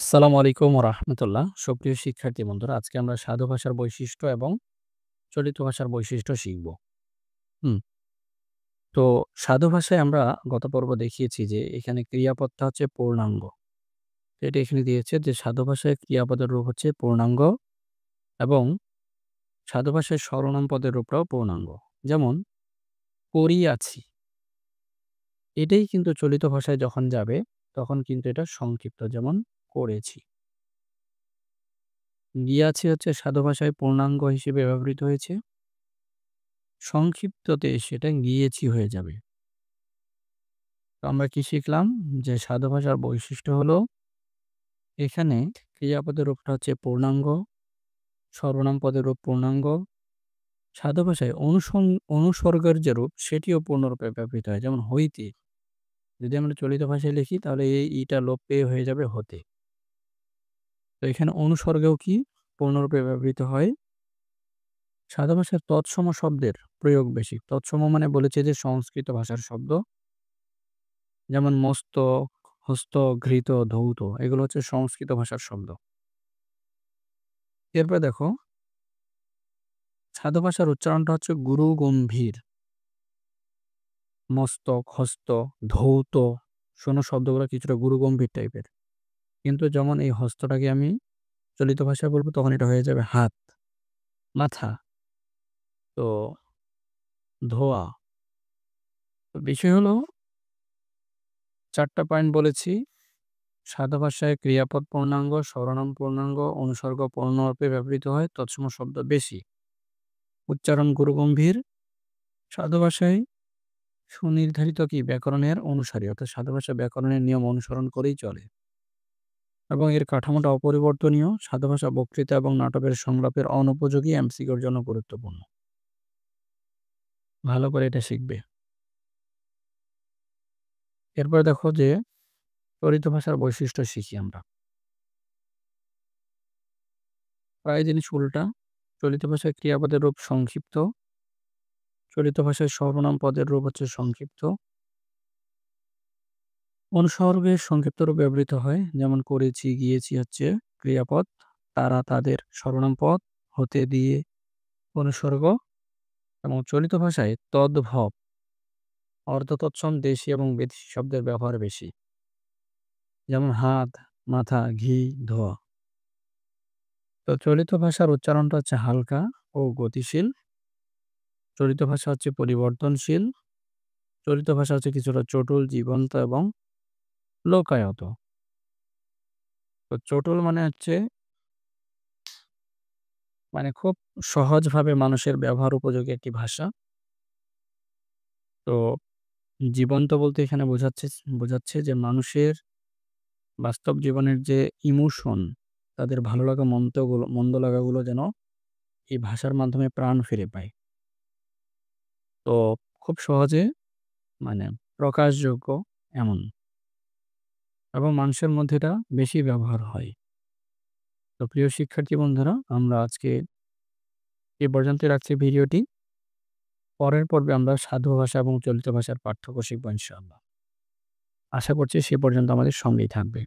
আসসালামু আলাইকুম ওয়া রাহমাতুল্লাহ। সুপ্রিয় শিক্ষার্থী বন্ধুরা, আজকে আমরা সাধু ভাষার বৈশিষ্ট্য এবং চলিত ভাষার বৈশিষ্ট্য শিখব। হুম? তো সাধু ভাষায় আমরা গত পর্ব দেখিয়েছি যে এখানে ক্রিয়াপদটা হচ্ছে পূর্ণাঙ্গ। এটা এখানে দিয়েছে যে সাধু ভাষায় ক্রিয়াপদের রূপ হচ্ছে পূর্ণাঙ্গ এবং সাধু ভাষায় সর্বনাম পদের রূপটাও পূর্ণাঙ্গ। যেমন করিয়াছি। এটাই কিন্তু চলিত ভাষায় যখন যাবে তখন কিন্তু এটা সংক্ষিপ্ত, যেমন করেছি। গিয়াছি হচ্ছে সাধু ভাষায় পূর্ণাঙ্গ হিসেবে ব্যবহৃত হয়েছে। সংক্ষিপ্ততে সেটা গিয়েছি হয়ে যাবে। তো আমরা কি শিখলাম? যে সাধু ভাষার বৈশিষ্ট্য হলো এখানে ক্রিয়াপদের রূপটা হচ্ছে পূর্ণাঙ্গ, সর্বনাম পদের রূপ পূর্ণাঙ্গ। সাধু ভাষায় অনুসর্গের যে রূপ সেটিও পূর্ণরূপে ব্যবহৃত হয়। যেমন হইতে। যদি আমরা চলিত ভাষায় লিখি তাহলে এই ইটা লোপ পেয়ে হয়ে যাবে হতে। তো এখানে অনুসর্গেও কি পূর্ণরূপে ব্যবহৃত হয়। সাধু ভাষায় তৎসম শব্দের প্রয়োগ বেশি। তৎসম মানে বলেছে যে সংস্কৃত ভাষার শব্দ। যেমন মস্তক, হস্ত, ঘৃত, ধৌত এগুলো হচ্ছে সংস্কৃত ভাষার শব্দ। এরপরে দেখো সাধু ভাষার উচ্চারণটা হচ্ছে গুরু গম্ভীর। মস্তক, হস্ত, ধৌত শোনো শব্দগুলো কিছুটা গুরু গম্ভীর টাইপের। কিন্তু যেমন এই হস্তটাকে আমি চলিত ভাষায় বলবো তখন এটা হয়ে যাবে হাত, মাথা। তো ধোয়া। তো বিষয় হলো ৪ টা পয়েন্ট বলেছি। সাধু ভাষায় ক্রিয়াপদ পূর্ণাঙ্গ, সর্বনাম পূর্ণাঙ্গ, অনুসর্গ পূর্ণরূপে ব্যবহৃত হয়, তৎসম শব্দ বেশি। উচ্চারণ গুরুগম্ভীর। সাধু ভাষায় সুনির্ধারিত কি ব্যাকরণের অনুসারী, অর্থাৎ সাধু ভাষা ব্যাকরণের নিয়ম অনুসরণ করেই চলে এবং এর কাঠামোটা অপরিবর্তনীয়। সাধু ভাষা বক্তৃতা এবং নাটকের সংলাপের অনুপযোগী, এমসিকিউর জন্য গুরুত্বপূর্ণ। ভালো করে এটা শিখবে। এরপরে দেখো যে চলিত ভাষার বৈশিষ্ট্য শিখি আমরা। প্রায় জিনিস উল্টা। চলিত ভাষায় ক্রিয়াপদের রূপ সংক্ষিপ্ত। চলিত ভাষায় সর্বনাম পদের রূপ হচ্ছে সংক্ষিপ্ত। অনুসর্গের সংক্ষিপ্ত রূপ ব্যবহৃত হয়, যেমন করেছি, গিয়েছি হচ্ছে ক্রিয়াপদ, তারা তাদের সর্বনাম পদ, হতে দিয়ে অনুসর্গ। এবং চলিত ভাষায় তদ্ভব, অর্ধতৎসম দেশি এবং বিদেশি শব্দের ব্যবহার বেশি, যেমন হাত, মাথা, ঘি, ধোয়া। তো চলিত ভাষার উচ্চারণটা হচ্ছে হালকা ও গতিশীল। চলিত ভাষা হচ্ছে পরিবর্তনশীল। চলিত ভাষা হচ্ছে কিছুটা চটুল, জীবন্ত এবং লোকায়ত। তো চটুল মানে হচ্ছে খুব সহজভাবে মানুষের ব্যবহার উপযোগী একটি ভাষা। তো জীবন্ত বলতে এখানে বোঝাচ্ছে যে মানুষের বাস্তব জীবনের যে ইমোশন, তাদের ভালো লাগা মন্দ লাগাগুলো যেন এই ভাষার মাধ্যমে প্রাণ ফিরে পায়। তো খুব সহজে মানে প্রকাশযোগ্য এমন, এবং মানুষের মধ্যে এটা বেশি ব্যবহার হয়। তো প্রিয় শিক্ষার্থী বন্ধুরা, আমরা আজকে এ পর্যন্তই রাখছি ভিডিওটি। পরের পর্বে আমরা সাধু ভাষা এবং চলিত ভাষার পার্থক্য শিখব ইনশাআল্লাহ। আশা করছি সে পর্যন্ত আমাদের সঙ্গেই থাকবে।